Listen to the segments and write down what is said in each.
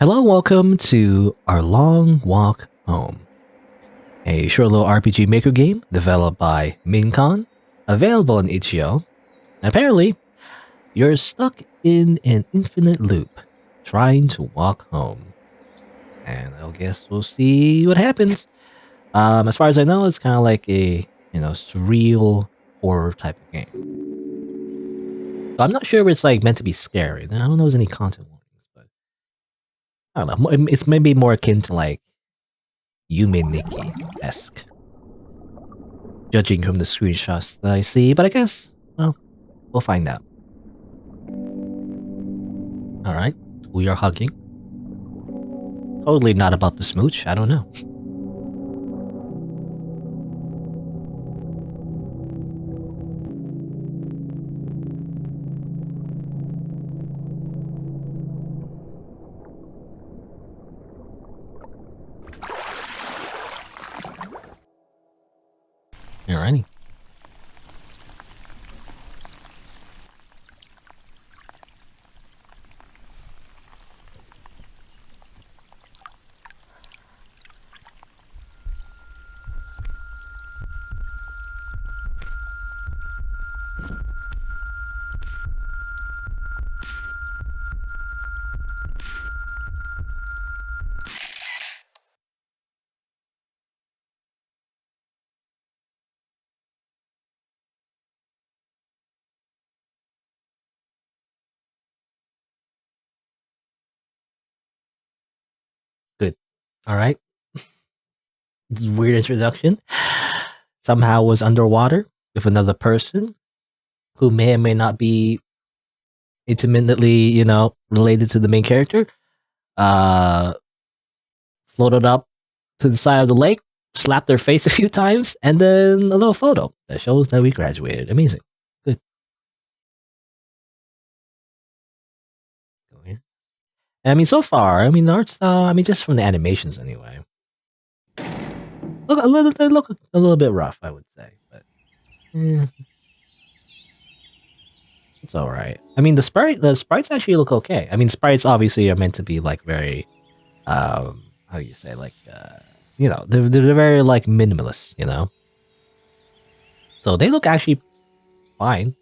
Hello, welcome to Our Long Walk Home, a short little RPG maker game developed by minkonn, available on itch.io. Apparently, you're stuck in an infinite loop, trying to walk home. And I guess we'll see what happens. As far as I know, it's kind of like a surreal horror type of game. So I'm not sure if it's like meant to be scary. I don't know if there's any content warnings, but I don't know. It's maybe more akin to like Nikki-esque, judging from the screenshots that I see, but I guess, well, we'll find out. Alright, we are hugging. Totally not about the smooch, I don't know. Alrighty. Good. Alright. This is a weird introduction. Somehow was underwater with another person who may or may not be intimately, related to the main character. Floated up to the side of the lake, slapped their face a few times, and then a little photo that shows that we graduated. Amazing. Good. Go here. And I mean, so far, the art style, just from the animations anyway. Look a little bit rough, I would say, but it's all right. The sprites actually look okay. Sprites obviously are meant to be like very, how do you say, like, they're very like minimalist, So they look actually fine.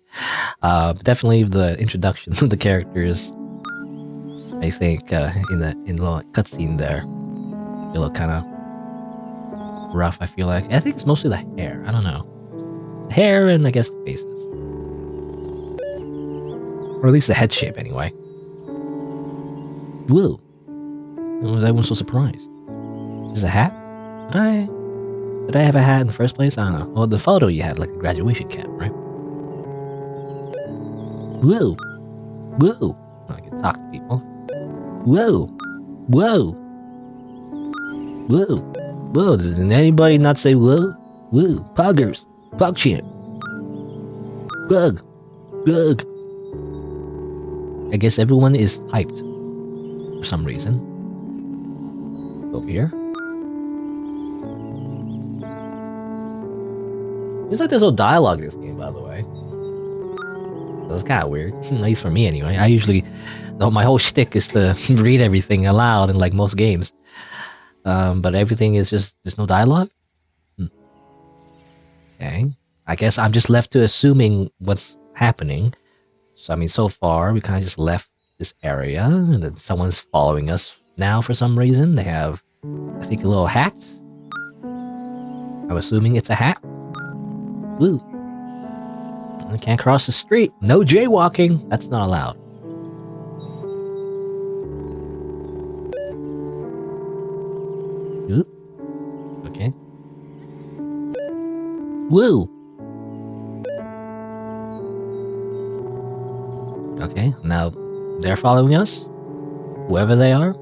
Definitely the introduction of the characters, I think, in the little cutscene there, they look kind of rough. I feel like I think it's mostly the hair. I don't know, the hair and I guess the faces, or at least the head shape anyway. Whoa! Why was everyone so surprised? Is it a hat? Did I have a hat in the first place? I don't know. Well, the photo you had like a graduation cap, right? Whoa! Whoa! I can talk to people. Whoa! Whoa! Whoa! Whoa! Did anybody not say whoa? Whoa! Poggers! PogChamp! Bug! Bug! I guess everyone is hyped for some reason. Over here. Seems like there's no dialogue in this game, by the way. That's kind of weird, at least for me anyway. I usually, my whole shtick is to read everything aloud in like most games. But everything is just, there's no dialogue? Okay. I guess I'm just left to assuming what's happening. So, so far, we kind of just left this area, and then someone's following us now for some reason. They have, I think, a little hat. I'm assuming it's a hat. Woo. I can't cross the street. No jaywalking. That's not allowed. Oop. Okay. Woo. Okay, now they're following us. Whoever they are,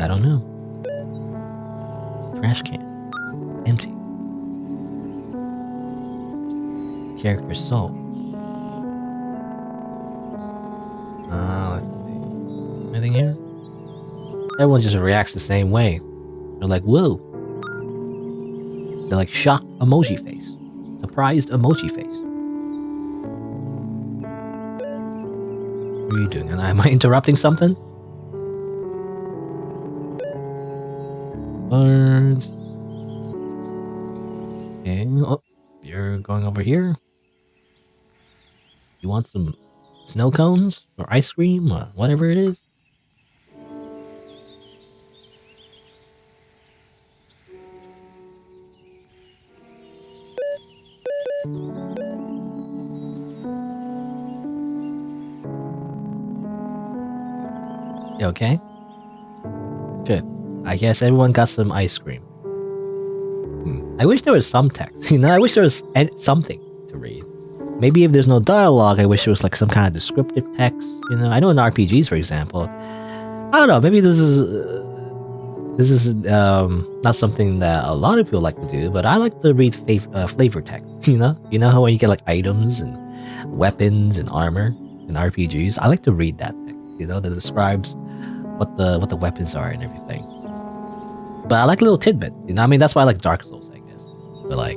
I don't know. Trash can. Empty. Character soul. Let's see. Anything here? Everyone just reacts the same way. They're like, whoa. They're like shocked emoji face. Surprised emoji face. What are you doing? Am I interrupting something? birds. Okay. Oh, you're going over here. You want some snow cones or ice cream or whatever it is? You okay? Good. I guess everyone got some ice cream. I wish there was some text. I wish there was something to read. Maybe if there's no dialogue, I wish there was like some kind of descriptive text. I know in RPGs, for example, I don't know. Maybe this is not something that a lot of people like to do, but I like to read flavor text. How when you get like items and weapons and armor in RPGs, I like to read that text. That describes what the weapons are and everything. But I like little tidbits. I mean, that's why I like Dark Souls, I guess. But like,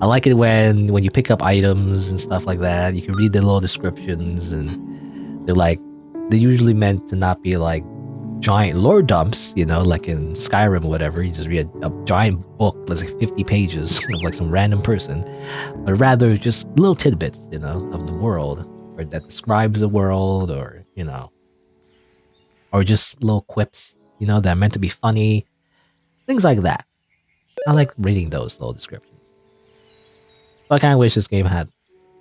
I like it when you pick up items and stuff like that. You can read the little descriptions, and they're usually meant to not be like giant lore dumps, like in Skyrim or whatever. You just read a giant book that's like 50 pages of like some random person, but rather just little tidbits, of the world, or that describes the world, or just little quips, that are meant to be funny, things like that. I like reading those little descriptions. But I kind of wish this game had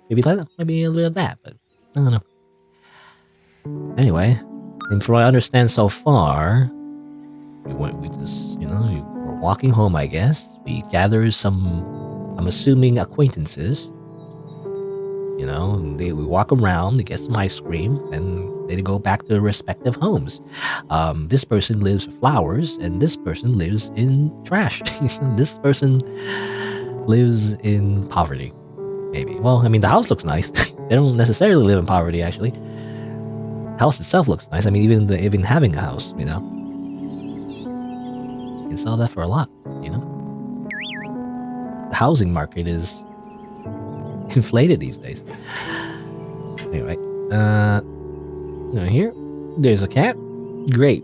maybe a little bit of that, but I don't know. Anyway, and from what I understand so far, we just, we're walking home, I guess. We gather some, I'm assuming, acquaintances. We walk around to get some ice cream, and they go back to their respective homes. This person lives for flowers, and this person lives in trash. This person lives in poverty, maybe. Well, I mean, the house looks nice. They don't necessarily live in poverty, actually. The house itself looks nice. I mean, even having a house, you can sell that for a lot, The housing market is inflated these days. Anyway, here, there's a cat. Great.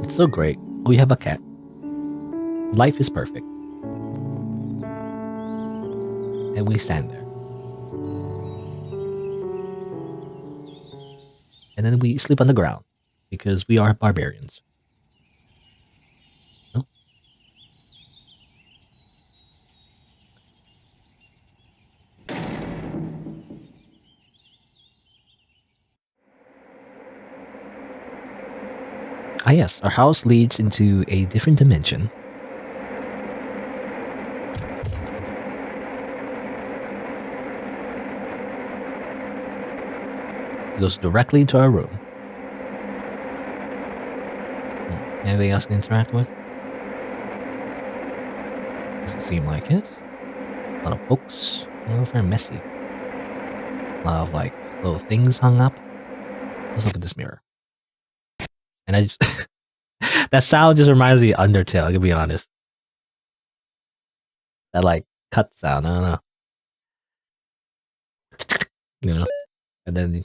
It's so great. We have a cat. Life is perfect. And we stand there. And then we sleep on the ground because we are barbarians. No? Ah, yes, our house leads into a different dimension. It goes directly to our room. Anything else to interact with? Doesn't seem like it. A lot of books. Very messy. A lot of like little things hung up. Let's look at this mirror. And I just that sound just reminds me of Undertale, I can be honest. That like cut sound, I don't know. And then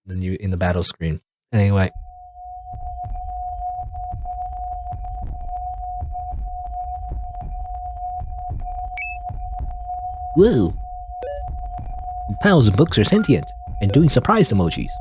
you in the battle screen. Anyway. Whoa. Piles of books are sentient and doing surprise emojis.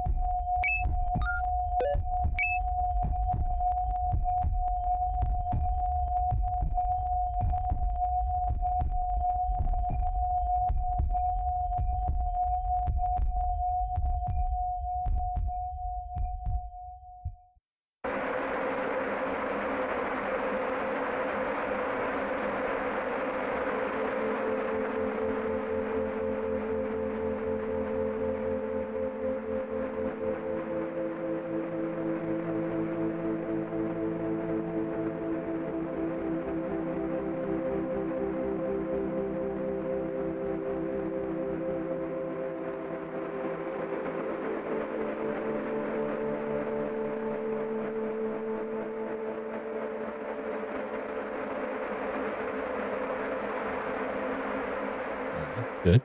Good.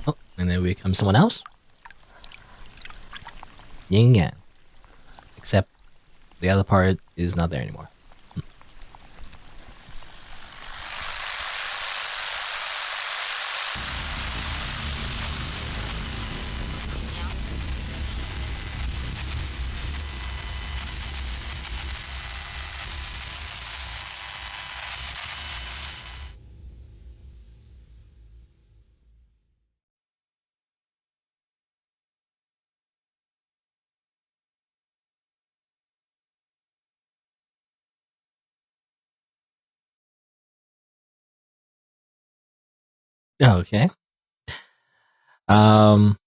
Oh, and then we become someone else. yin yang. Except the other part is not there anymore. Okay. Um,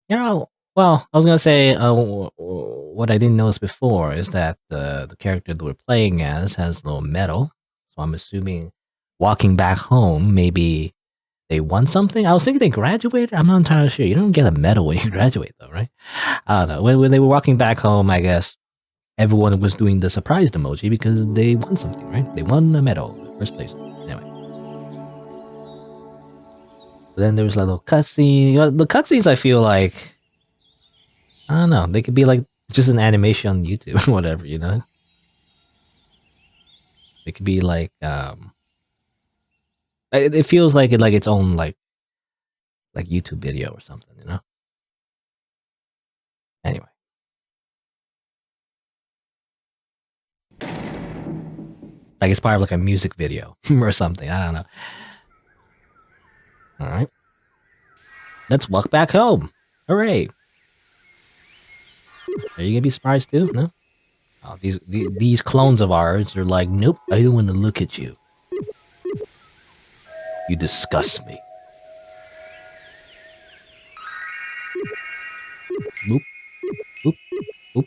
you know, well, I was gonna say, what I didn't notice before is that the character that we're playing as has a little medal. So I'm assuming walking back home, maybe they won something. I was thinking they graduated. I'm not entirely sure. You don't get a medal when you graduate, though, right? I don't know. When they were walking back home, I guess everyone was doing the surprised emoji because they won something, right? They won a medal, first place. Anyway, but then there was a little cutscene. You know, the cutscenes, I feel like, I don't know. They could be like just an animation on YouTube or whatever, you know. It could be like it feels like its own like YouTube video or something, you know. Anyway, like it's part of like a music video or something. I don't know. All right, let's walk back home. Hooray! Are you gonna be surprised too? No. Oh, these clones of ours are like, nope, I don't want to look at you. You disgust me. Boop, boop, boop.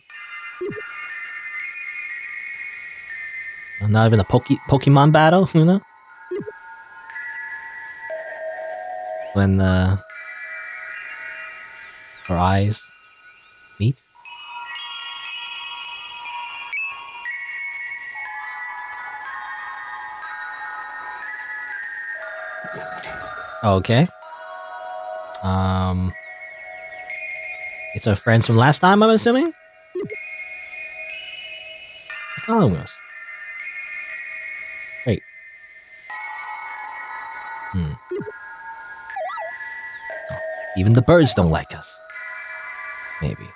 Not even a Pokemon battle, you know? When our eyes meet. Okay. Um, it's our friends from last time, I'm assuming? Following us. Wait. Hmm. Oh, even the birds don't like us. Maybe.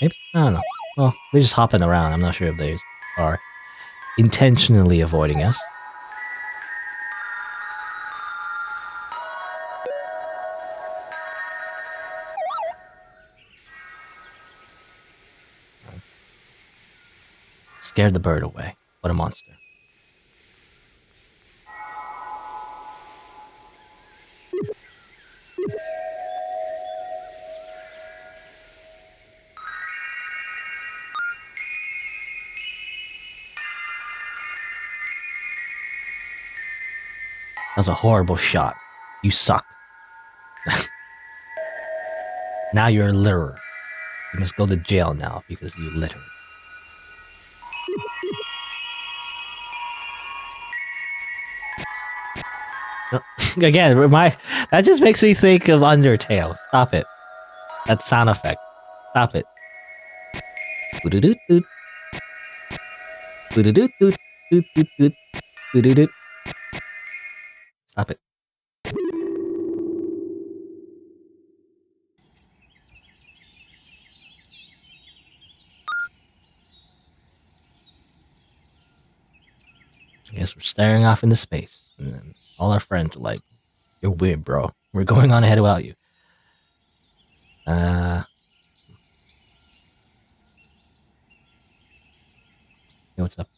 Maybe? I don't know. Well, they're just hopping around. I'm not sure if they are intentionally avoiding us. Scared the bird away. What a monster. That was a horrible shot. You suck. Now you're a litterer. You must go to jail now because you littered. Again, that just makes me think of Undertale. Stop it. That sound effect. Stop it. Stop it. I guess we're staring off into space, and then all our friends are like, "You're weird, bro. We're going on ahead without you." Hey, what's up?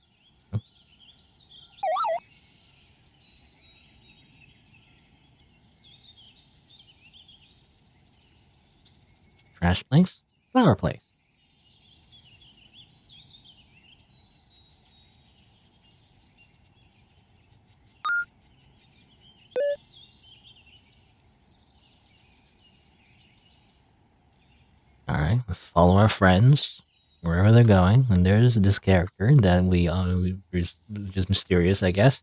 Oh, trash place, flower place. All right, let's follow our friends wherever they're going. And there's this character that we just mysterious, I guess.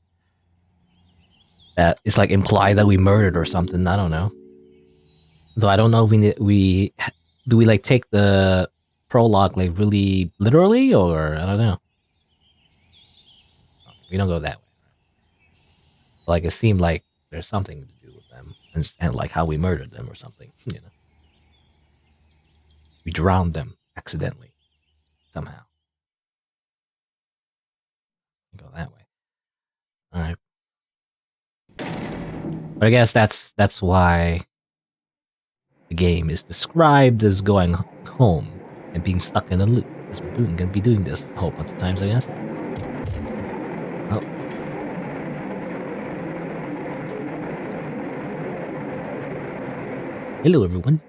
That it's like implied that we murdered or something. I don't know. Though I don't know if we do we like take the prologue like really literally, or I don't know. Okay, we don't go that way. Like it seemed like there's something to do with them, and like how we murdered them or something. We drowned them accidentally somehow. We go that way. All right, but I guess that's why the game is described as going home and being stuck in a loop, because we're gonna be doing this a whole bunch of times, I guess. Oh, hello everyone.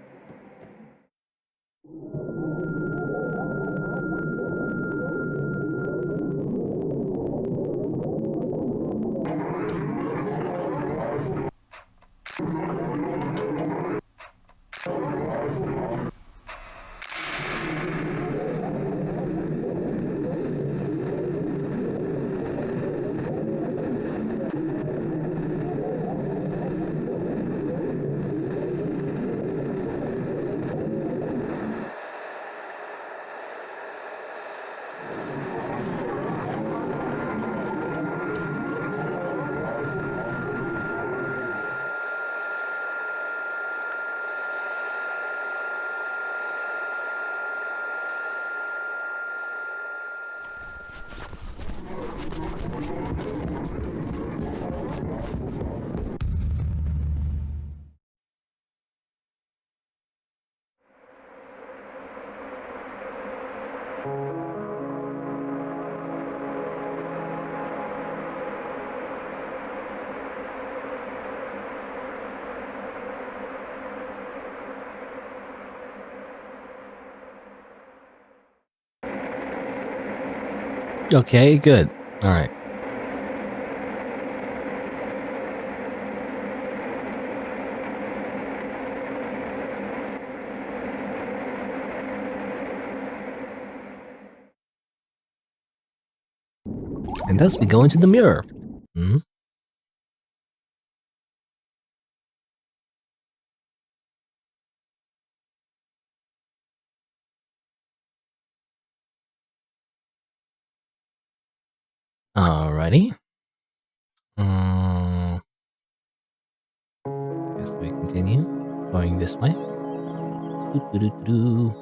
Okay, good. All right. And thus we go into the mirror. Hmm. Alrighty. Guess we continue going this way. Doo-doo-doo-doo.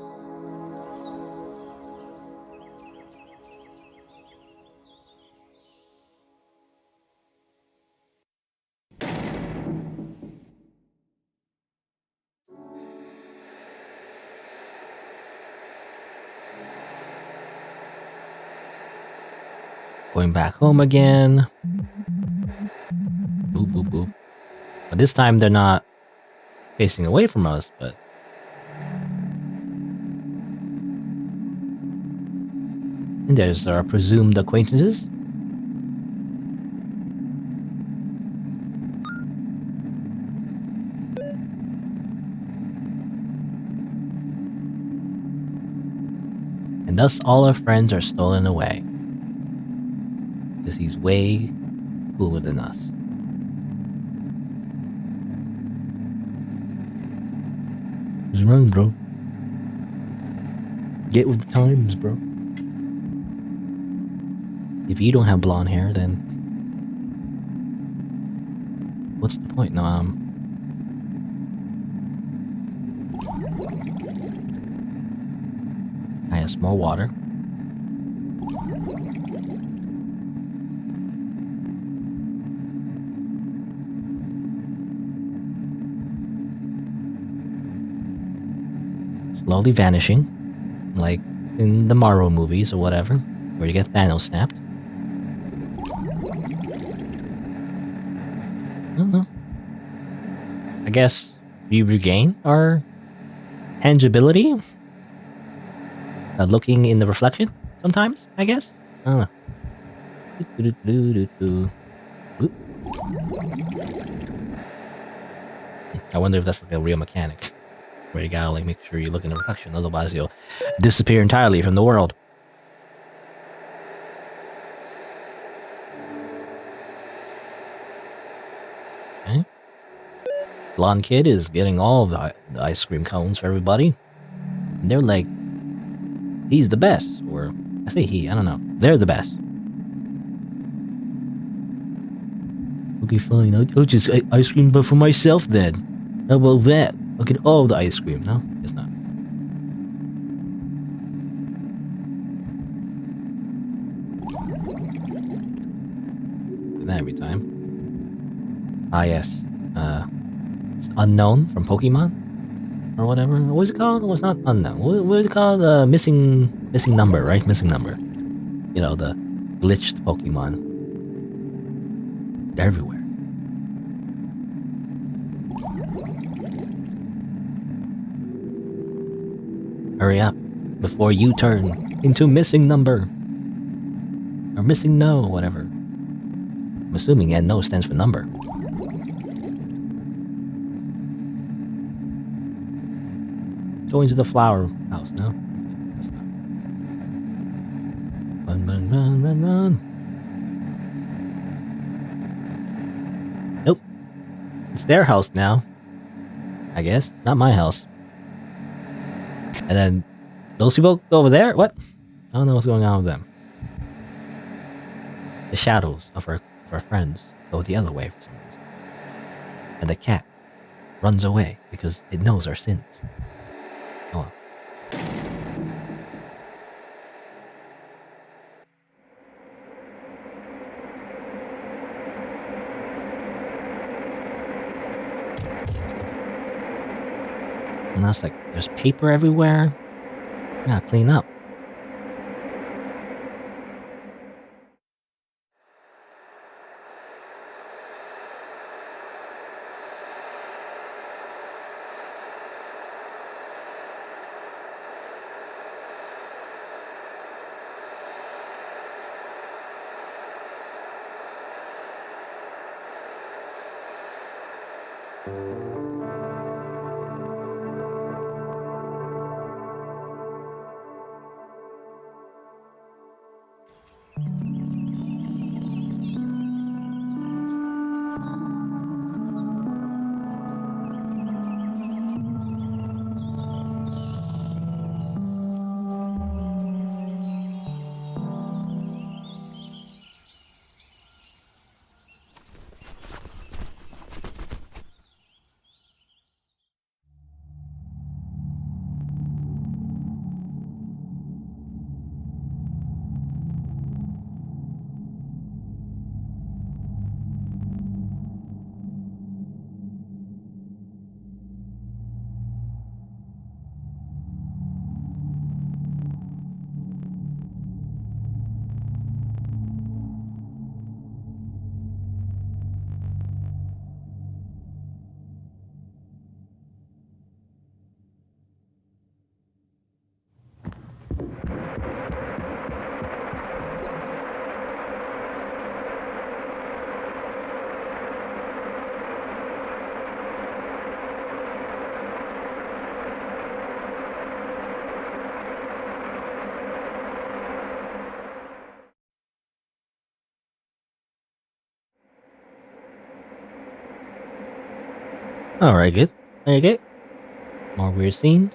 Going back home again. Boop, boop, boop. But this time they're not facing away from us, but... And there's our presumed acquaintances. And thus all our friends are stolen away. Because he's way cooler than us. What's wrong, bro? Get with the times, bro. If you don't have blonde hair, then... what's the point? No, I have more water. Slowly vanishing. Like in the Marvel movies or whatever, where you get Thanos snapped. I don't know. I guess we regain our tangibility. Looking in the reflection sometimes, I guess. I don't know. Oop. I wonder if that's like a real mechanic. Where you gotta like make sure you look in the reflection, otherwise you'll disappear entirely from the world. Okay. blonde kid is getting all of the ice cream cones for everybody. And they're like, he's the best. Or, I say he, I don't know. They're the best. Okay, fine. I'll just ice cream but for myself then. How about that? Look at all the ice cream. No, it's not. Do that every time. Ah, yes. It's unknown from Pokemon or whatever. What's it called? Well, it's not unknown. What is it called? Missing number, right? Missing number. You know, the glitched Pokemon. They're everywhere. Hurry up before you turn into missing number. Or missing no, whatever. I'm assuming and no stands for number. Go into the flower house, no? That's not. Run, run, run, run, run. Nope. It's their house now. I guess. Not my house. And then those people go over there? What? I don't know what's going on with them. The shadows of our friends go the other way for some reason. And the cat runs away because it knows our sins. Oh well. And that's like, there's paper everywhere. Yeah, clean up. Alright, good. Okay. More weird scenes.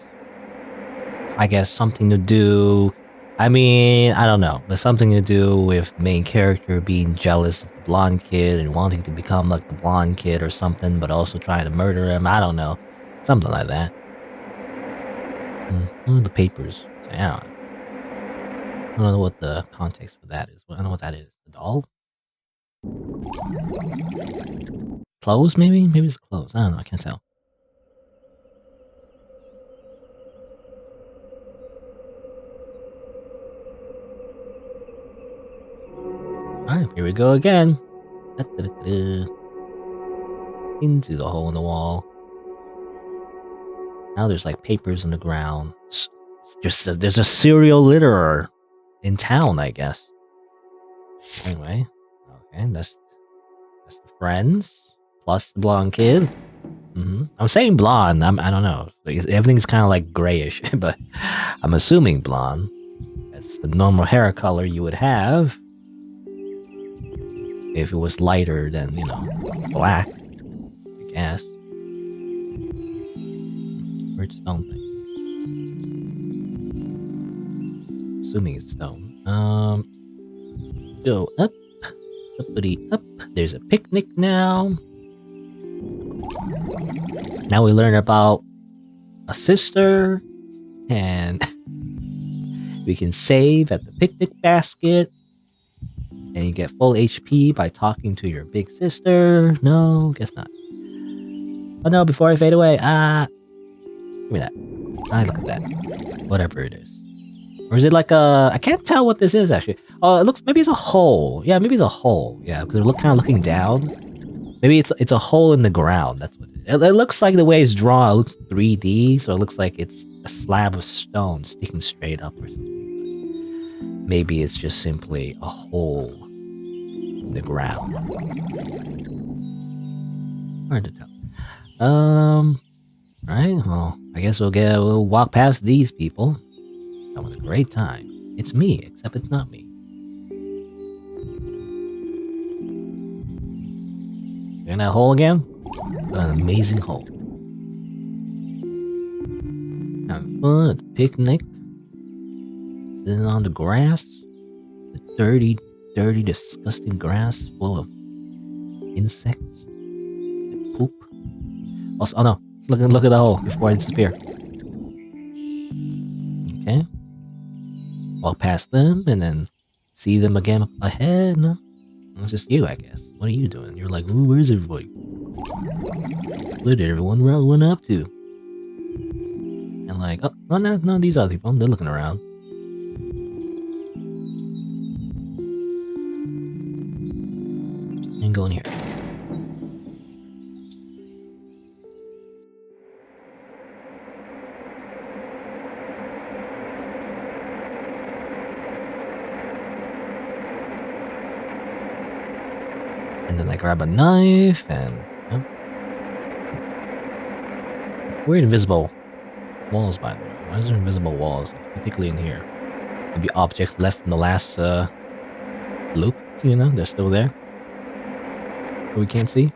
I guess something to do... I mean, I don't know. But something to do with the main character being jealous of the blonde kid and wanting to become like the blonde kid or something, but also trying to murder him. I don't know. Something like that. The papers. I don't know what the context for that is. I don't know what that is. A doll? Clothes, maybe? Maybe it's clothes. I don't know. I can't tell. Alright, here we go again. Into the hole in the wall. Now there's like papers on the ground. There's a serial litterer in town, I guess. Anyway, okay, that's the friends plus the blonde kid. I'm saying blonde. I don't know. Everything's kind of like grayish, but I'm assuming blonde. That's the normal hair color you would have if it was lighter than, black, I guess. Weird stone thing. Assuming it's stone. Go up. Uppity up. There's a picnic now. Now we learn about a sister. And we can save at the picnic basket. And you get full HP by talking to your big sister. No, guess not. Oh no, before I fade away. Give me that. Look at that. Whatever it is. Or is it like a... I can't tell what this is, actually. Oh, it looks... Maybe it's a hole. Yeah, maybe it's a hole. Yeah, because we're kind of looking down. Maybe it's a hole in the ground. That's what it is. It looks like the way it's drawn. It looks 3D, so it looks like it's a slab of stone sticking straight up or something. Maybe it's just simply a hole in the ground. Hard to tell. Alright, well, I guess we'll walk past these people. Having a great time. It's me, except it's not me. In that hole again? What an amazing hole. Having fun at the picnic. Sitting on the grass. The dirty, disgusting grass full of insects. And poop. Also, oh no. Look at the hole before I disappear. Okay. Walk past them and then see them again up ahead. No? It's just you, I guess. What are you doing? You're like, ooh, where's everybody? What did everyone run up to? And like, oh, no, these other people, they're looking around. And go in here. And then I grab a knife and... Weird invisible walls, by the way. Why is there invisible walls? Particularly in here. Maybe objects left from the last loop, you know? They're still there. But we can't see.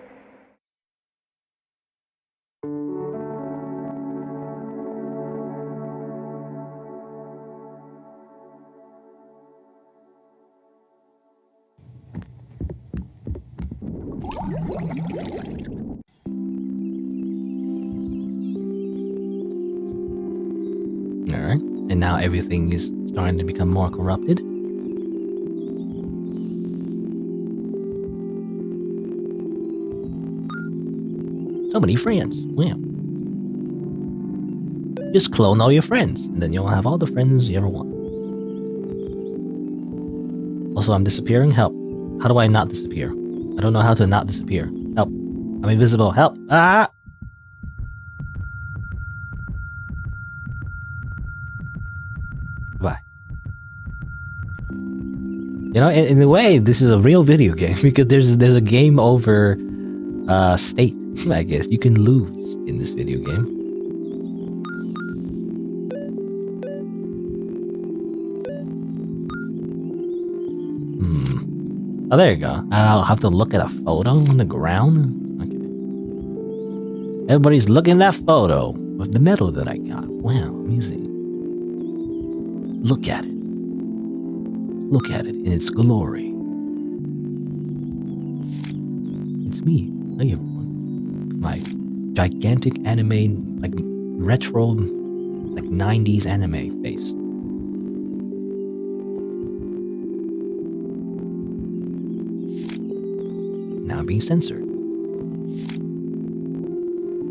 Alright. And now everything is starting to become more corrupted. So many friends. Wow. Just clone all your friends, and then you'll have all the friends you ever want. Also, I'm disappearing. Help. How do I not disappear? I don't know how to not disappear. Help. I'm invisible. Help. Ah! Bye. You know, in a way, this is a real video game because there's a game over state, I guess. You can lose in this video game. Oh, there you go. I'll have to look at a photo on the ground? Okay. Everybody's looking at that photo with the medal that I got. Wow, amazing. Look at it. Look at it in its glory. It's me. Hey everyone. My gigantic anime, like retro, like 90s anime face. Now I'm being censored.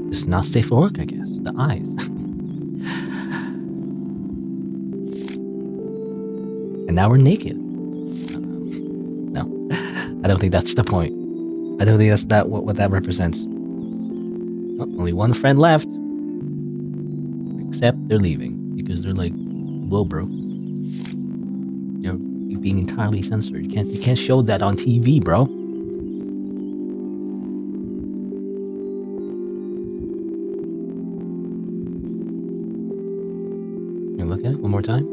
It's not safe for work, I guess. The eyes. And now we're naked. No. I don't think that's the point. I don't think that's what that represents. Oh, only one friend left. Except they're leaving. Because they're like, whoa bro. You're being entirely censored. You can't show that on TV, bro. Can you look at it one more time?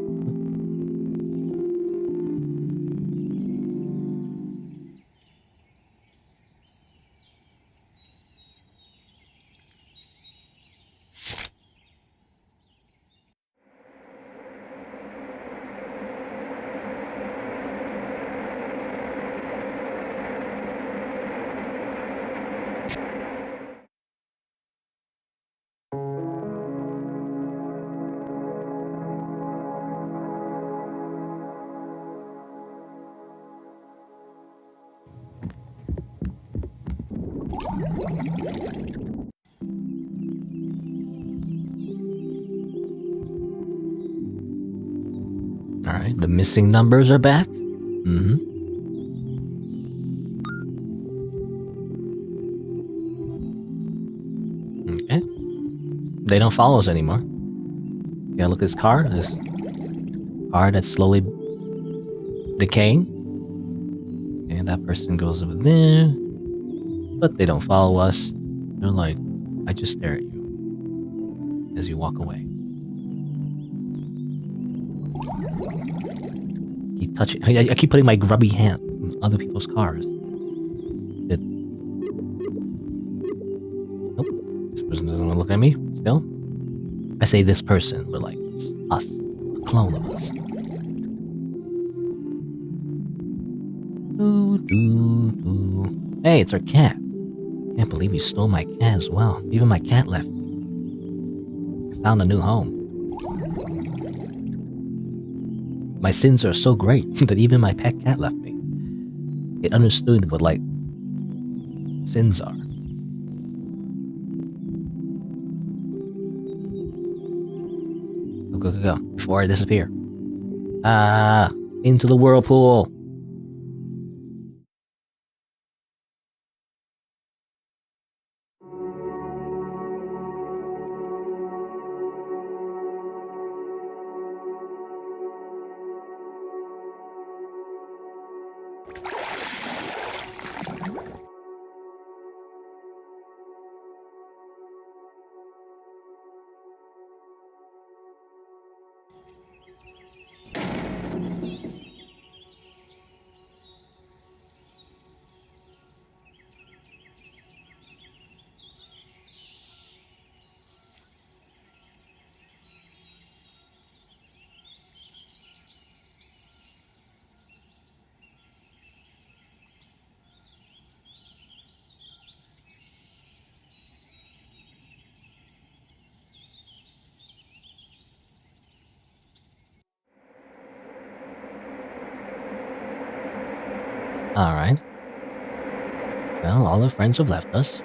All right, the missing numbers are back. Okay. They don't follow us anymore. Yeah, look at this car. This car that's slowly decaying. And that person goes over there. But they don't follow us. They're like, I just stare at you as you walk away. Keep touching. I keep putting my grubby hand in other people's cars. Nope. This person doesn't want to look at me still. I say this person, but like, it's us. A clone of us. Hey, it's our cat. Can't believe you stole my cat as well. Even my cat left me. I found a new home. My sins are so great that even my pet cat left me. It understood what, like, sins are. Go, before I disappear. Into the whirlpool. Alright. Well, all our friends have left us.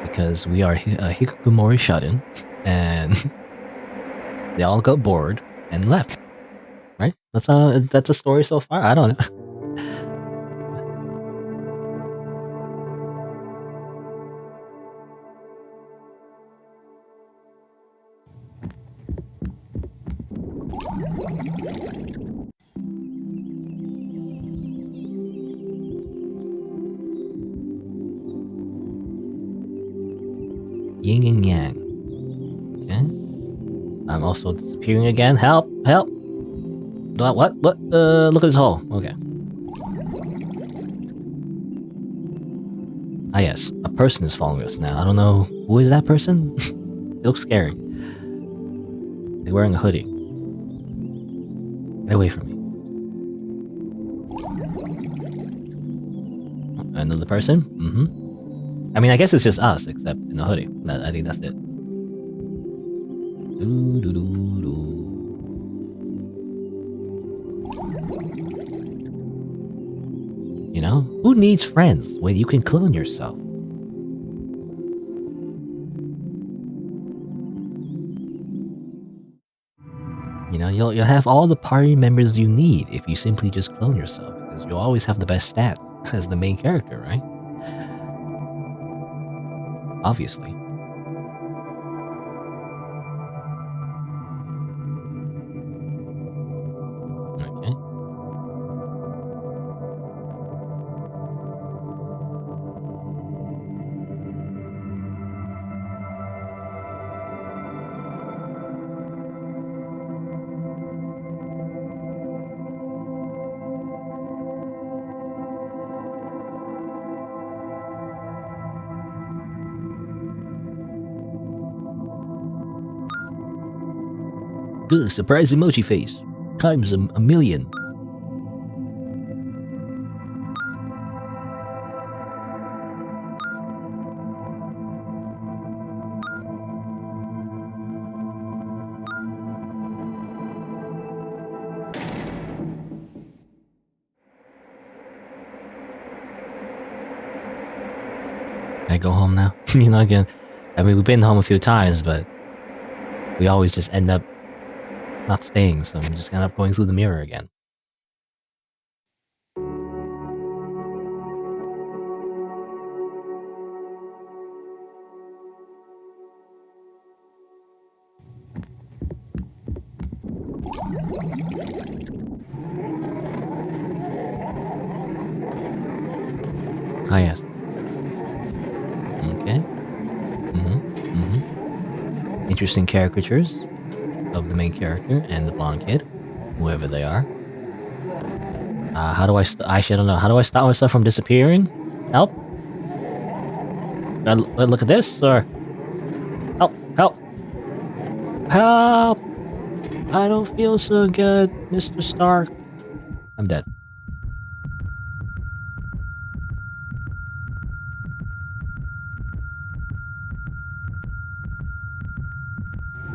Because we are Hikikomori shut-in. And they all got bored and left. Right? That's a story so far. I don't know. Yin and yang. Okay. I'm also disappearing again. Help! Help! What? Look at this hole. Okay. Ah, yes. A person is following us now. I don't know. Who is that person? It looks scary. They're wearing a hoodie. Get away from me. Another person? I mean, I guess it's just us, except in a hoodie. I think that's it. You know? Who needs friends when you can clone yourself? You know, you'll have all the party members you need if you simply just clone yourself, because you'll always have the best stats as the main character, right? Obviously. Okay. Ugh, surprise emoji face. Times a million. go home now? You know, again, I mean, we've been home a few times, but we always just end up not staying, so I'm just kind of going through the mirror again. Ah, yes. Okay. Interesting caricatures of the main character and the blonde kid, whoever they are. How do I? Actually, I don't know. How do I stop myself from disappearing? Help! Look at this, or help! Help! Help! I don't feel so good, Mr. Stark. I'm dead.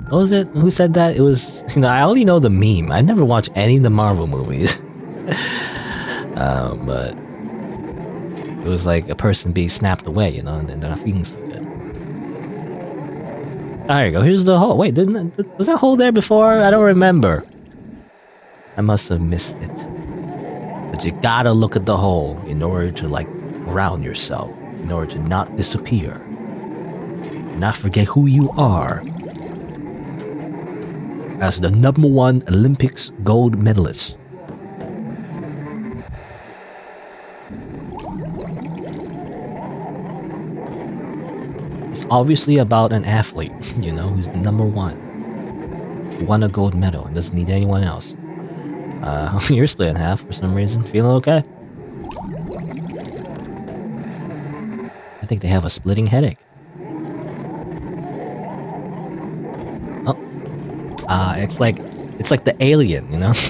What was it? Who said that? It was, I only know the meme. I never watched any of the Marvel movies. But it was like a person being snapped away, and they're not feeling so good. There you go. Here's the hole. Wait, was that hole there before? I don't remember. I must have missed it. But you gotta look at the hole in order to, ground yourself. In order to not disappear. Not forget who you are. As the #1 Olympics gold medalist. It's obviously about an athlete, who's #1. Who won a gold medal and doesn't need anyone else. You're split in half for some reason. Feeling okay? I think they have a splitting headache. Oh. It's like the alien,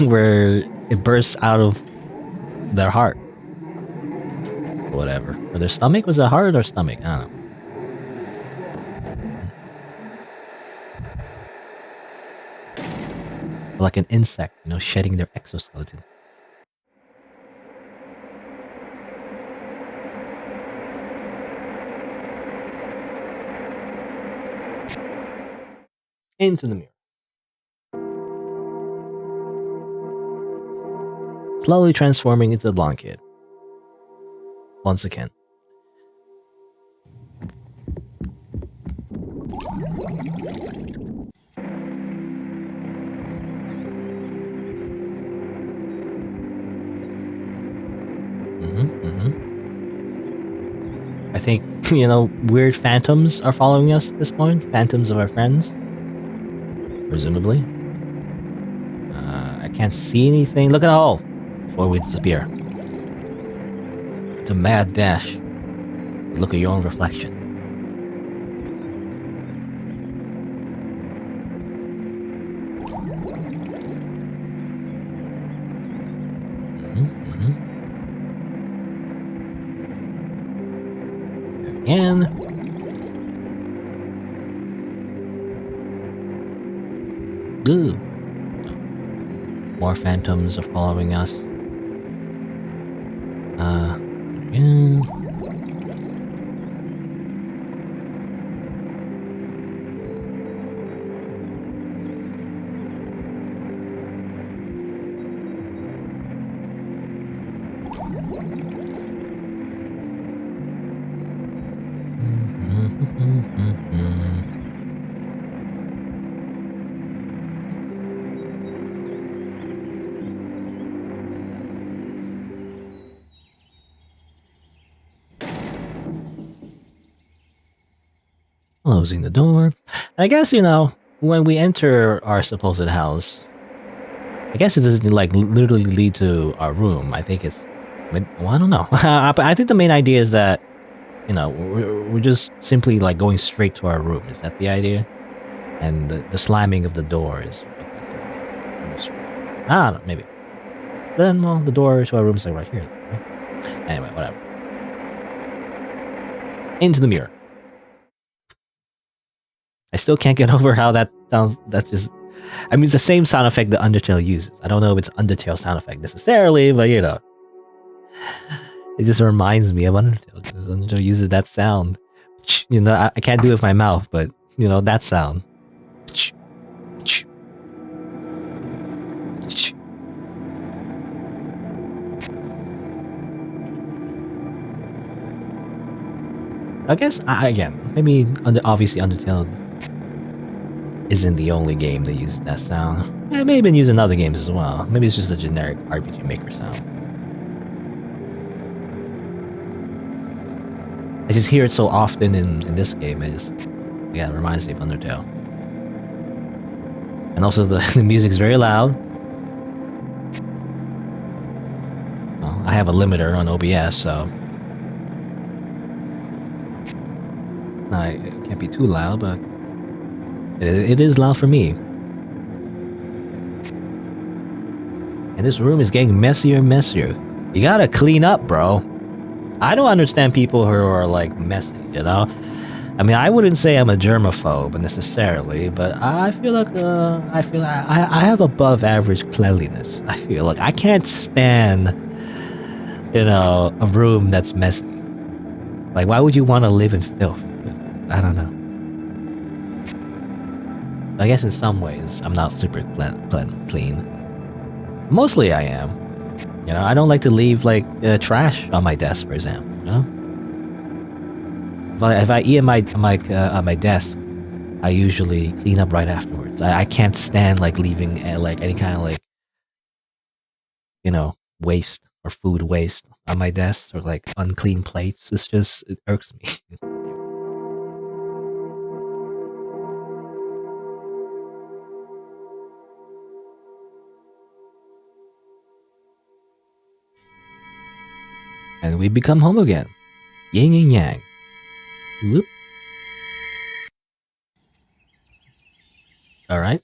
where it bursts out of their heart. Whatever. Or their stomach? Was it heart or their stomach? I don't know. Like an insect, shedding their exoskeleton. Into the mirror. Slowly transforming into the blonde kid. Once again. I think, weird phantoms are following us at this point. Phantoms of our friends. Presumably. I can't see anything. Look at the hole! Before we disappear. It's a mad dash. Look at your own reflection. Again. Ooh. More phantoms are following us. Yeah. Closing the door. I guess, when we enter our supposed house, I guess it doesn't literally lead to our room. I think it's, well, I don't know. But I think the main idea is that, we're just simply going straight to our room. Is that the idea? And the slamming of the door is, I don't know, maybe. Then, well, the door to our room is right here. Right? Anyway, whatever. Into the mirror. I still can't get over how that sounds. That's just, it's the same sound effect that Undertale uses. I don't know if it's Undertale sound effect necessarily, but it just reminds me of Undertale because Undertale uses that sound You know, I can't do it with my mouth, but you know that sound. I guess again, maybe obviously Undertale isn't the only game that uses that sound. It may have been used in other games as well. Maybe it's just a generic RPG Maker sound. I just hear it so often in this game. It reminds me of Undertale. And also the music's very loud. Well, I have a limiter on OBS, so it can't be too loud, but it is loud for me. And this room is getting messier and messier. You gotta clean up, bro. I don't understand people who are like messy, you know? I mean, I wouldn't say I'm a germaphobe necessarily, but I feel like I have above average cleanliness. I feel like I can't stand, you know, a room that's messy. Like, why would you want to live in filth? I don't know. I guess in some ways, I'm not super clean. Mostly I am. You know, I don't like to leave like trash on my desk, for example. You know, if I eat on my desk, I usually clean up right afterwards. I can't stand like leaving like any kind of like, you know, waste or food waste on my desk or like unclean plates. It irks me. And we become home again. Yin and yang. Whoop. All right.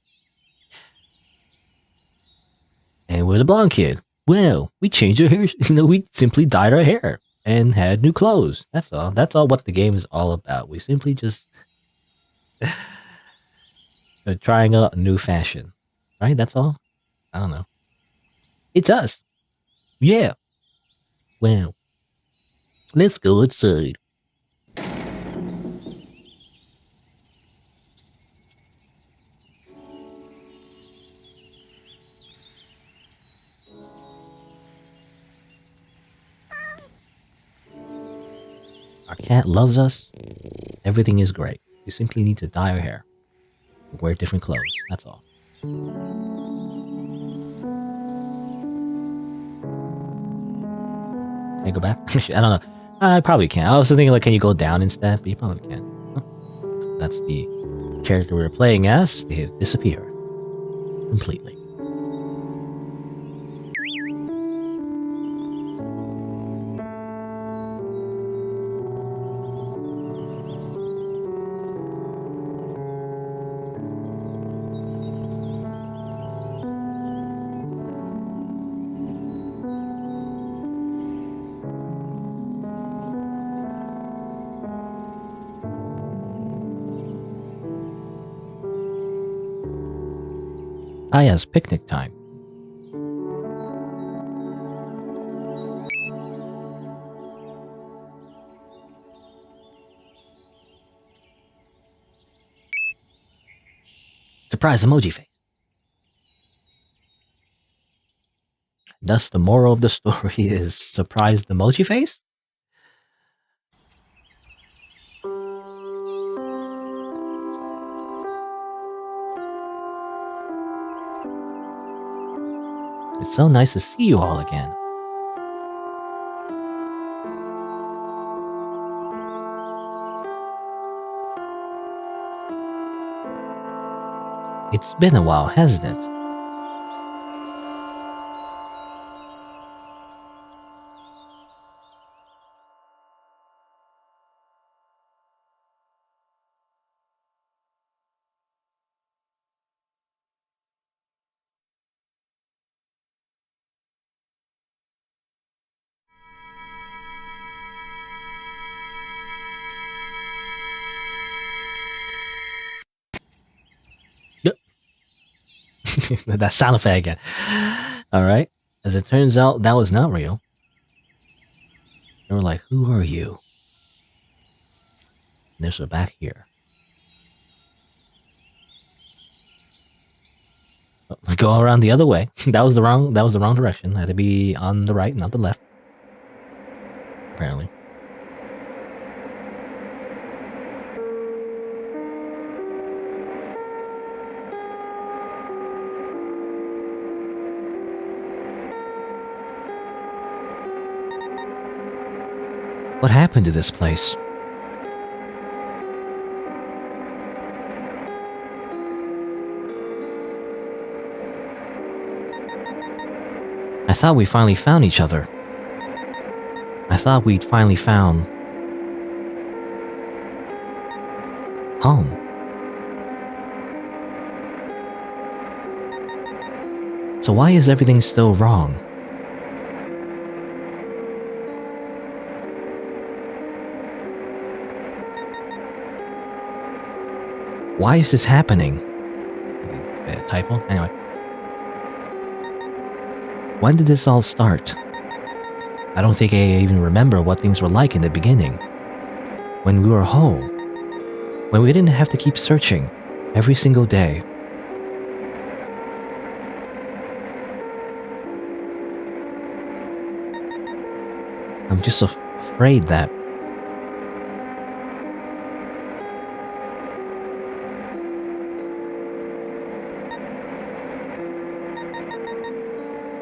And we're the blonde kid. Well, we changed our hair. You know, we simply dyed our hair and had new clothes. That's all. That's all what the game is all about. We simply just trying out a new fashion. Right? That's all. I don't know. It's us. Yeah. Well, let's go outside. Our cat loves us. Everything is great. We simply need to dye our hair. Wear different clothes. That's all. Can I go back? I don't know. I probably can't. I was thinking like, can you go down instead? But you probably can't. Huh. That's the character we were playing as. They have disappeared completely. Ah, yes, picnic time. Surprise emoji face. Thus, the moral of the story is surprise emoji face? It's so nice to see you all again. It's been a while, hasn't it? That sound effect again. All right. As it turns out, that was not real. They were like, who are you? There's a back here. Go around the other way. That was the wrong direction. I had to be on the right, not the left. Apparently. What happened to this place? I thought we finally found each other. I thought we'd finally found home. So why is everything still wrong? Why is this happening? Typo? Anyway. When did this all start? I don't think I even remember what things were like in the beginning. When we were whole. When we didn't have to keep searching every single day. I'm just afraid that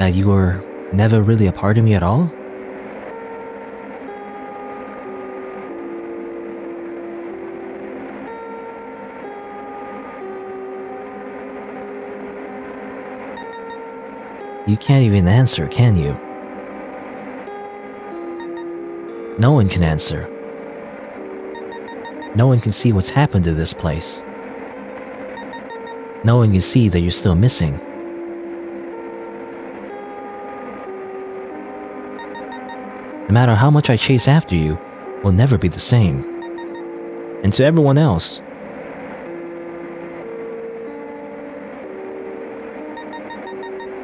you were never really a part of me at all? You can't even answer, can you? No one can answer. No one can see what's happened to this place. No one can see that you're still missing. No matter how much I chase after you, we'll never be the same. And to everyone else,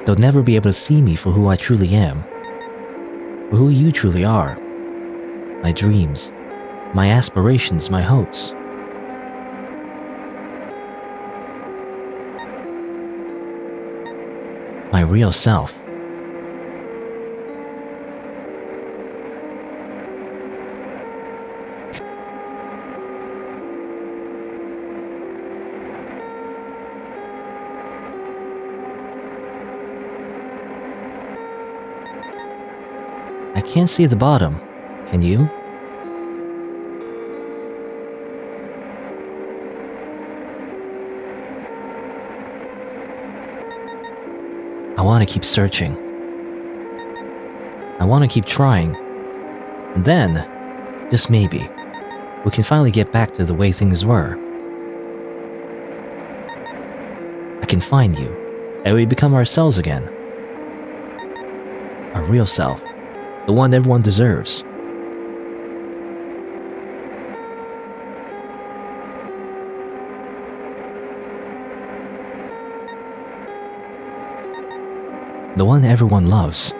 they'll never be able to see me for who I truly am. For who you truly are. My dreams, my aspirations, my hopes. My real self. I can't see the bottom. Can you? I want to keep searching. I want to keep trying. And then, just maybe, we can finally get back to the way things were. I can find you, and we become ourselves again. Our real self. The one everyone deserves. The one everyone loves.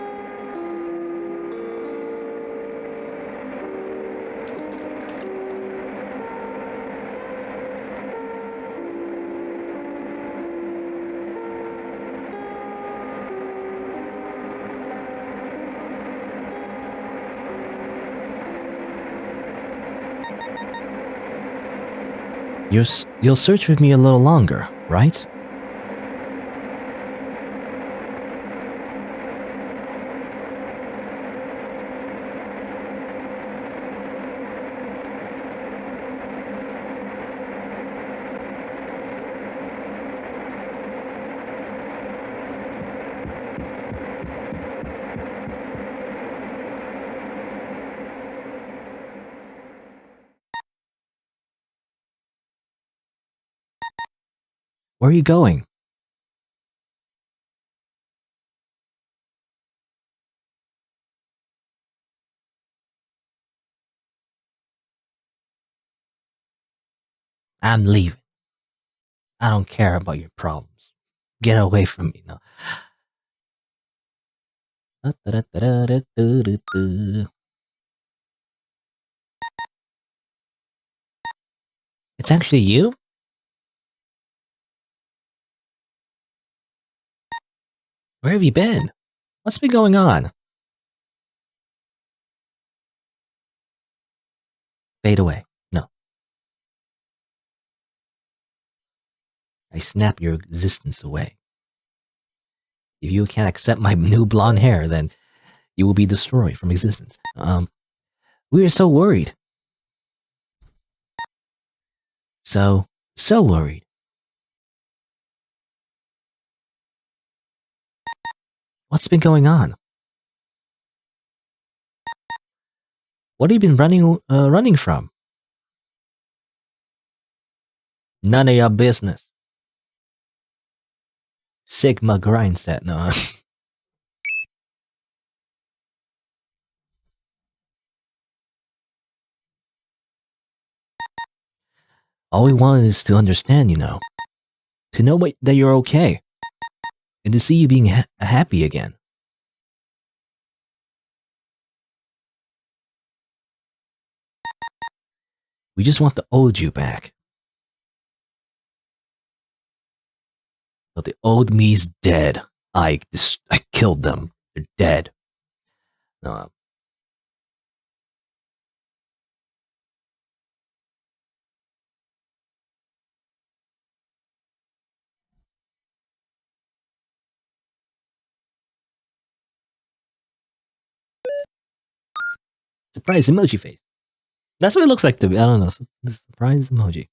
You'll search with me a little longer, right? Where are you going? I'm leaving. I don't care about your problems. Get away from me now. It's actually you? Where have you been? What's been going on? Fade away. No, I snap your existence away. If you can't accept my new blonde hair, then you will be destroyed from existence. We are so worried. So worried. What's been going on? What have you been running from? None of your business. Sigma grindset. No. All we wanted is to understand, to know that you're okay, and to see you being happy again. We just want the old you back. But the old me's dead. I killed them. They're dead. No, surprise emoji face. That's what it looks like to me. I don't know. Surprise emoji.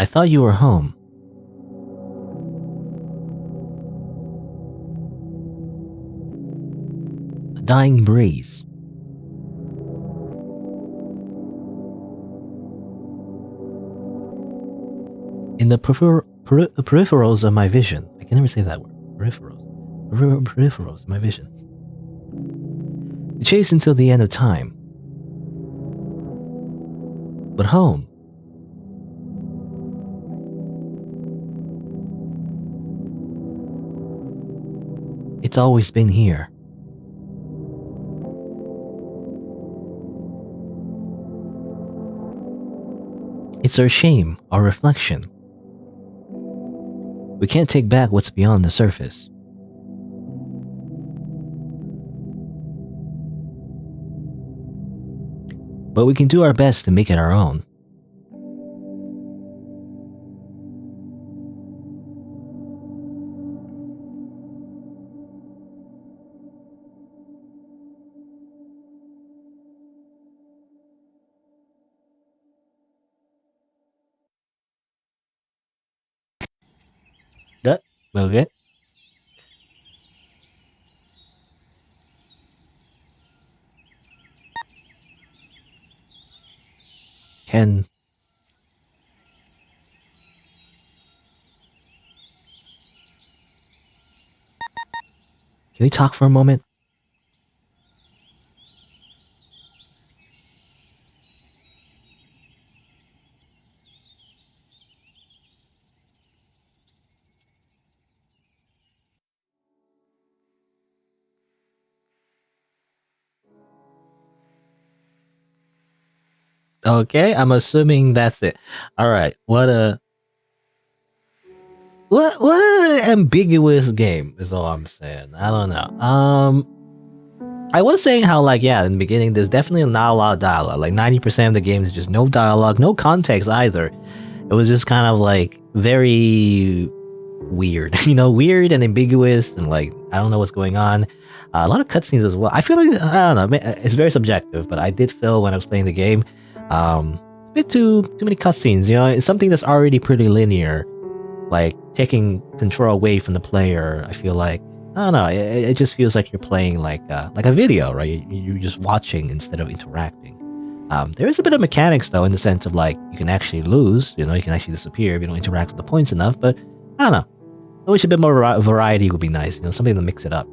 I thought you were home. A dying breeze. In the peripherals of my vision. I can never say that word. Peripherals. Peripherals of my vision. The chase until the end of time. But home. It's always been here. It's our shame, our reflection. We can't take back what's beyond the surface. But we can do our best to make it our own. That okay? Can we talk for a moment? Okay, I'm assuming that's it. All right. What a ambiguous game is all I'm saying. I don't know. I was saying how in the beginning there's definitely not a lot of dialogue. Like 90% of the game is just no dialogue, no context either. It was just kind of very weird, weird and ambiguous, and I don't know what's going on. A lot of cutscenes as well. I feel like I don't know. It's very subjective, but I did feel when I was playing the game, a bit too many cutscenes. It's something that's already pretty linear, taking control away from the player. I feel like I don't know. It just feels like you're playing like a video, right? You're just watching instead of interacting. There is a bit of mechanics though, in the sense of like you can actually lose. You can actually disappear if you don't interact with the points enough. But I don't know. I wish a bit more variety would be nice. Something to mix it up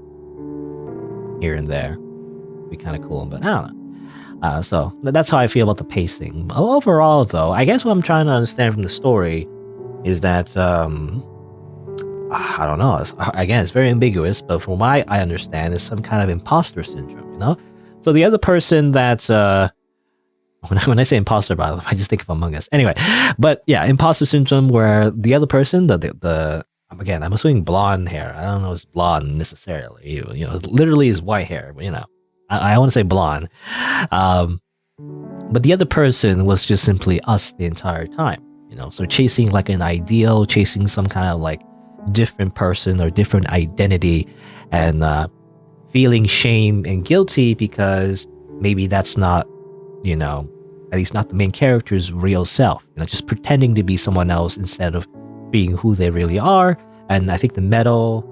here and there would be kind of cool. But I don't know. So that's how I feel about the pacing. Overall, though, I guess what I'm trying to understand from the story is that I don't know. Again, it's very ambiguous, but from what I understand, it's some kind of imposter syndrome. So the other person that's when I say imposter, by the way, I just think of Among Us. Anyway, but yeah, imposter syndrome, where the other person, the again, I'm assuming blonde hair. I don't know if it's blonde necessarily. Literally is white hair, but I want to say blonde. But the other person was just simply us the entire time. So chasing like an ideal, chasing some kind of like different person or different identity, and feeling shame and guilty because maybe that's not, at least not the main character's real self. Just pretending to be someone else instead of being who they really are. And I think the medal,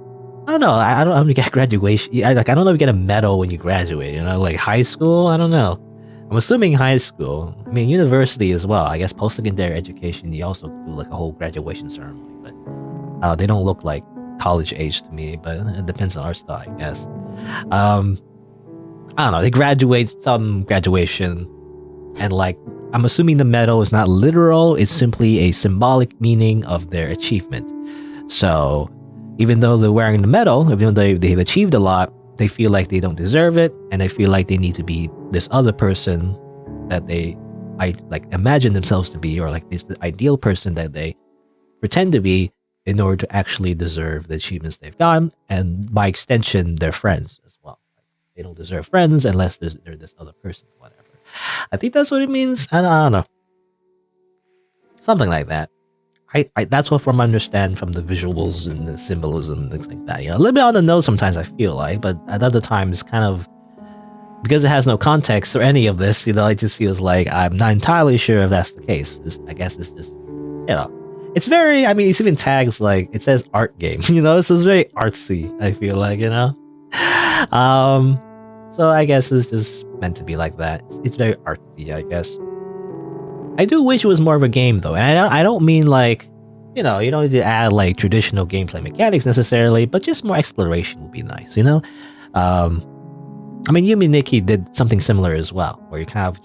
I don't know. I don't know if you get graduation. I don't know if you get a medal when you graduate. Like high school. I don't know. I'm assuming high school. I mean, university as well. I guess post-secondary education, you also do like a whole graduation ceremony, but they don't look like college age to me. But it depends on our style, I guess. I don't know. They graduate some graduation, and like I'm assuming the medal is not literal. It's simply a symbolic meaning of their achievement. So even though they're wearing the medal, even though they've achieved a lot, they feel like they don't deserve it, and they feel like they need to be this other person that I like imagine themselves to be, or like this the ideal person that they pretend to be in order to actually deserve the achievements they've gotten, and by extension, their friends as well. They don't deserve friends unless they're this other person, whatever. I think that's what it means. I don't know. Something like that. I that's what from understand from the visuals and the symbolism and things like that. A little bit on the nose sometimes I feel like, but at other times kind of because it has no context or any of this, it just feels like I'm not entirely sure if that's the case. I guess it's just, it's very, I mean, it's even tags like, it says art game, this is very artsy, I feel like, so I guess it's just meant to be like that. It's very artsy, I guess. I do wish it was more of a game though, and I don't mean like, you don't need to add like traditional gameplay mechanics necessarily, but just more exploration would be nice, I mean, Yumi Nikki did something similar as well, where you're kind of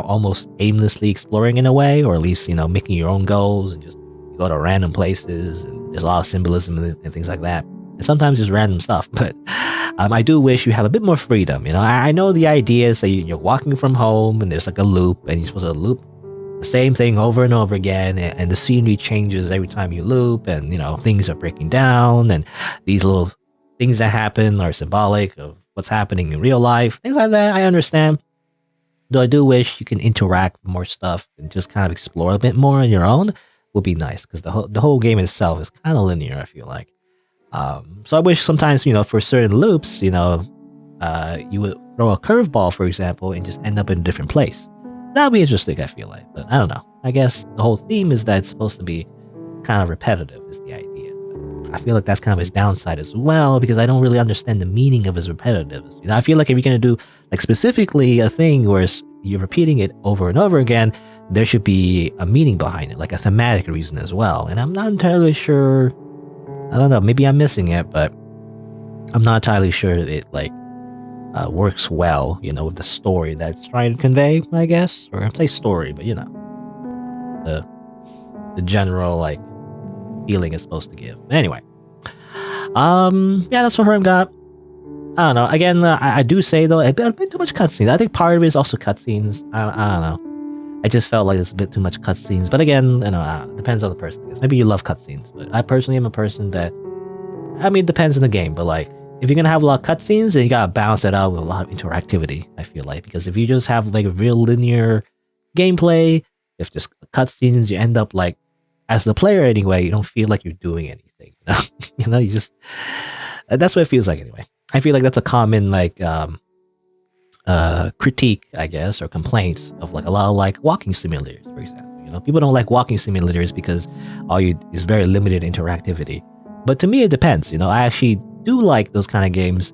almost aimlessly exploring in a way, or at least, making your own goals and just go to random places, and there's a lot of symbolism and things like that. And sometimes just random stuff, but I do wish you have a bit more freedom. I know the idea is that you're walking from home and there's like a loop, and you're supposed to loop the same thing over and over again, and the scenery changes every time you loop, and things are breaking down, and these little things that happen are symbolic of what's happening in real life, things like that. I understand, though I do wish you can interact with more stuff and just kind of explore a bit more on your own would be nice, because the whole game itself is kind of linear, I feel like. So I wish sometimes, for certain loops, you would throw a curveball, for example, and just end up in a different place. That would be interesting, I feel like. But I don't know. I guess the whole theme is that it's supposed to be kind of repetitive, is the idea. But I feel like that's kind of his downside as well, because I don't really understand the meaning of his repetitiveness. I feel like if you're going to do like specifically a thing where you're repeating it over and over again, there should be a meaning behind it, like a thematic reason as well. And I'm not entirely sure. I don't know, maybe I'm missing it, but I'm not entirely sure it works well, with the story that's trying to convey, I guess. Or I'd say story, but the general like feeling it's supposed to give. Anyway, yeah, that's what Herm got. I don't know. Again, I do say though, a bit too much cutscenes. I think part of it is also cutscenes. I don't know. I just felt like there's a bit too much cutscenes. But again, it depends on the person, I guess. Maybe you love cutscenes, but I personally am a person that, I mean, it depends on the game, but like, if you're gonna have a lot of cutscenes, then you gotta balance it out with a lot of interactivity, I feel like. Because if you just have like a real linear gameplay, if just cutscenes, you end up like, as the player anyway, you don't feel like you're doing anything. You just, that's what it feels like anyway. I feel like that's a common like, critique, I guess, or complaints of like a lot of like walking simulators, for example. People don't like walking simulators because is very limited interactivity. But to me, it depends. I actually do like those kind of games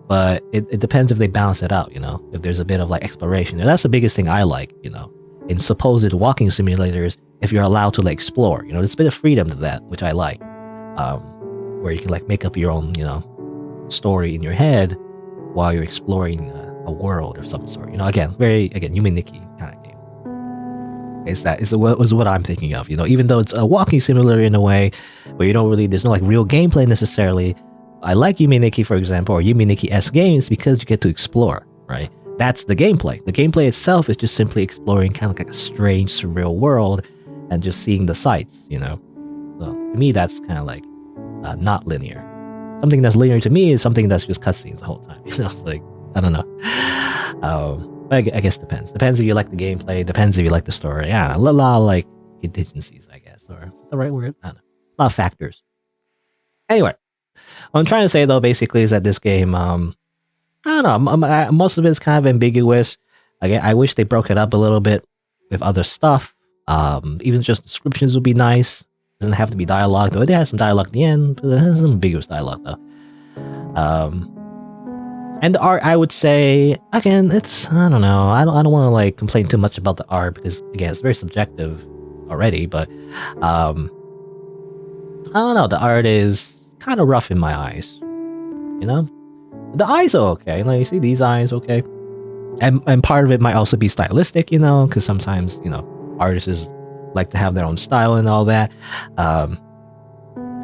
but it depends if they balance it out, if there's a bit of like exploration. And that's the biggest thing I like, in supposed walking simulators, if you're allowed to like explore, there's a bit of freedom to that, which I like, where you can like make up your own, story in your head while you're exploring a world of some sort. Again, Yume Nikki kind of game. Is what I'm thinking of. Even though it's a walking simulator in a way, where there's no like real gameplay necessarily. I like Yume Nikki, for example, or Yume Nikki-esque games because you get to explore, right? That's the gameplay. The gameplay itself is just simply exploring kind of like a strange, surreal world and just seeing the sights, So to me, that's kind of like not linear. Something that's linear to me is something that's just cutscenes the whole time. It's like, I don't know. But I guess depends. Depends if you like the gameplay. Depends if you like the story. Yeah, a lot of like contingencies, I guess, or is that the right word? I don't know. A lot of factors. Anyway, what I'm trying to say though, basically, is that this game, I don't know. Most of it is kind of ambiguous. Again, I wish they broke it up a little bit with other stuff. Even just descriptions would be nice. It doesn't have to be dialogue, though. It has some dialogue at the end, but it has some ambiguous dialogue though. And the art, I would say, again, I don't know. I don't want to like complain too much about the art because again, it's very subjective already. But I don't know. The art is kind of rough in my eyes. The eyes are okay. Like you see these eyes, okay. And part of it might also be stylistic, because sometimes artists like to have their own style and all that. I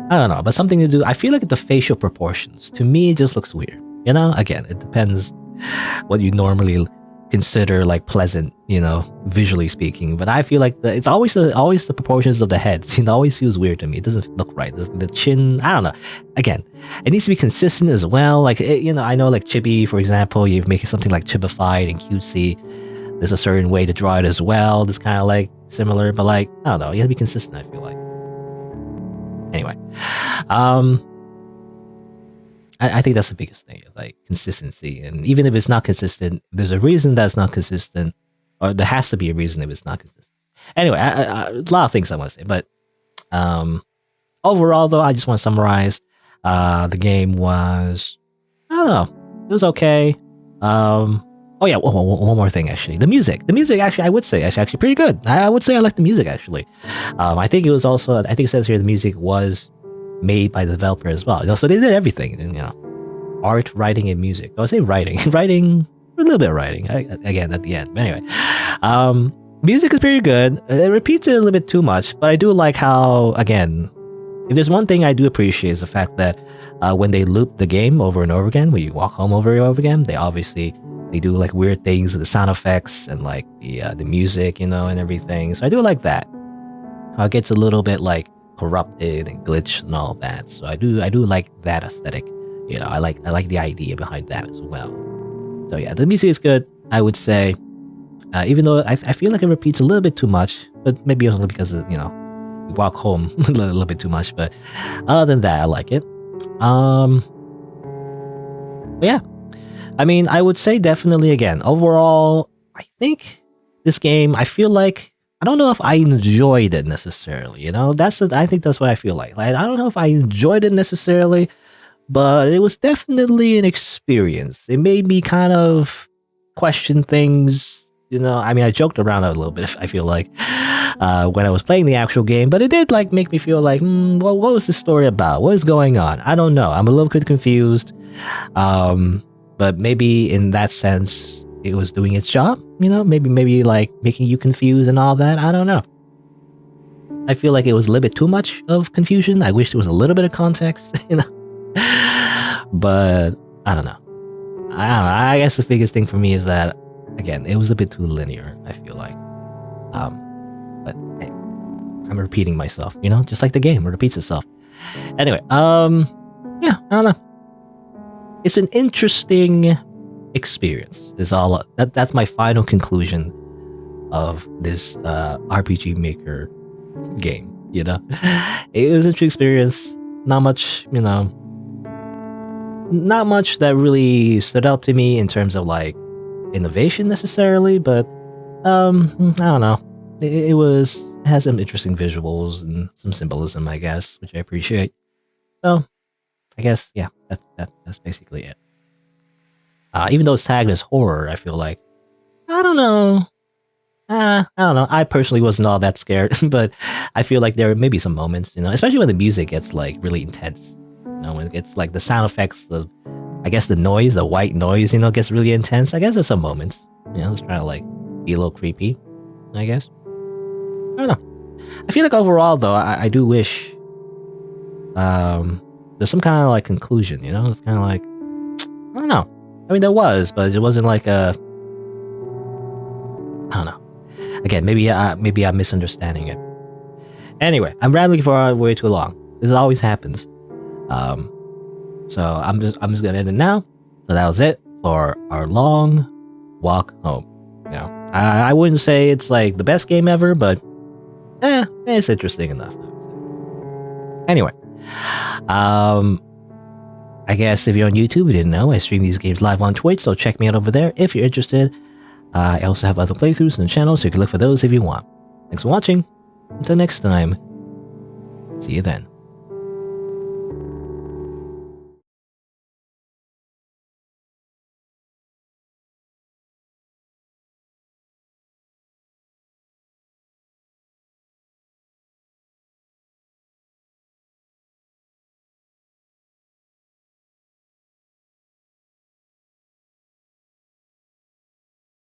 don't know, but something to do. I feel like the facial proportions to me it just looks weird. Again, it depends what you normally consider like pleasant, visually speaking. But I feel like it's always the proportions of the heads. It always feels weird to me. It doesn't look right. The chin, I don't know. Again, it needs to be consistent as well. Like I know like Chibi, for example, you make it something like chibified and cutesy. There's a certain way to draw it as well. That's kind of like similar, but like I don't know. You have to be consistent. I feel like. Anyway, I think that's the biggest thing, like consistency. And even if it's not consistent, there's a reason that's not consistent, or there has to be a reason if it's not consistent. Anyway, a lot of things I want to say, but overall, though, I just want to summarize. The game was, I don't know, it was okay. Oh yeah, one more thing actually. The music actually, I would say actually pretty good. I would say I like the music actually. I think it was also, I think it says here the music was made by the developer as well. So they did everything, art, writing, and music. I would say writing, a little bit of writing again at the end. But anyway, music is pretty good. It repeats it a little bit too much, but I do like how, again, if there's one thing I do appreciate is the fact that when they loop the game over and over again, when you walk home over and over again, they do like weird things with the sound effects and like the music, and everything. So I do like that. How it gets a little bit like corrupted and glitched and all that. So I do like that aesthetic. I like the idea behind that as well. So yeah, the music is good, I would say. Even though I feel like it repeats a little bit too much, but maybe it's only because you walk home a little bit too much. But other than that, I like it. Yeah, I mean, I would say definitely again. Overall, I think this game. I feel like I don't know if I enjoyed it necessarily. I think that's what I feel like. Like I don't know if I enjoyed it necessarily, but it was definitely an experience. It made me kind of question things. I mean, I joked around a little bit. I feel like when I was playing the actual game, but it did like make me feel like, well, what was this story about? What is going on? I don't know. I'm a little bit confused. But maybe in that sense, it was doing its job. Maybe like making you confused and all that. I don't know. I feel like it was a little bit too much of confusion. I wish there was a little bit of context. But I don't know. I guess the biggest thing for me is that, again, it was a bit too linear, I feel like. But hey, I'm repeating myself, just like the game, it repeats itself. Anyway, yeah, I don't know. It's an interesting experience. That's my final conclusion of this RPG Maker game. It was an interesting experience. Not much, not much that really stood out to me in terms of like innovation necessarily, but I don't know. It has some interesting visuals and some symbolism, I guess, which I appreciate. So I guess yeah, that's basically it. Even though it's tagged as horror, I feel like I don't know. I don't know. I personally wasn't all that scared, but I feel like there may be some moments, especially when the music gets like really intense. When it gets like the sound effects, I guess the noise, the white noise, gets really intense. I guess there's some moments, it's trying to like be a little creepy, I guess. I don't know. I feel like overall, though, I do wish there's some kind of like conclusion, It's kind of like, I don't know. I mean, there was, but it wasn't like I don't know. Again, maybe I'm misunderstanding it. Anyway, I'm rambling for way too long. This always happens. So I'm just gonna end it now. So that was it for our long walk home. I wouldn't say it's like the best game ever, but it's interesting enough. Anyway, I guess if you're on YouTube, you didn't know, I stream these games live on Twitch, so check me out over there if you're interested. I also have other playthroughs on the channel, so you can look for those if you want. Thanks for watching. Until next time, see you then.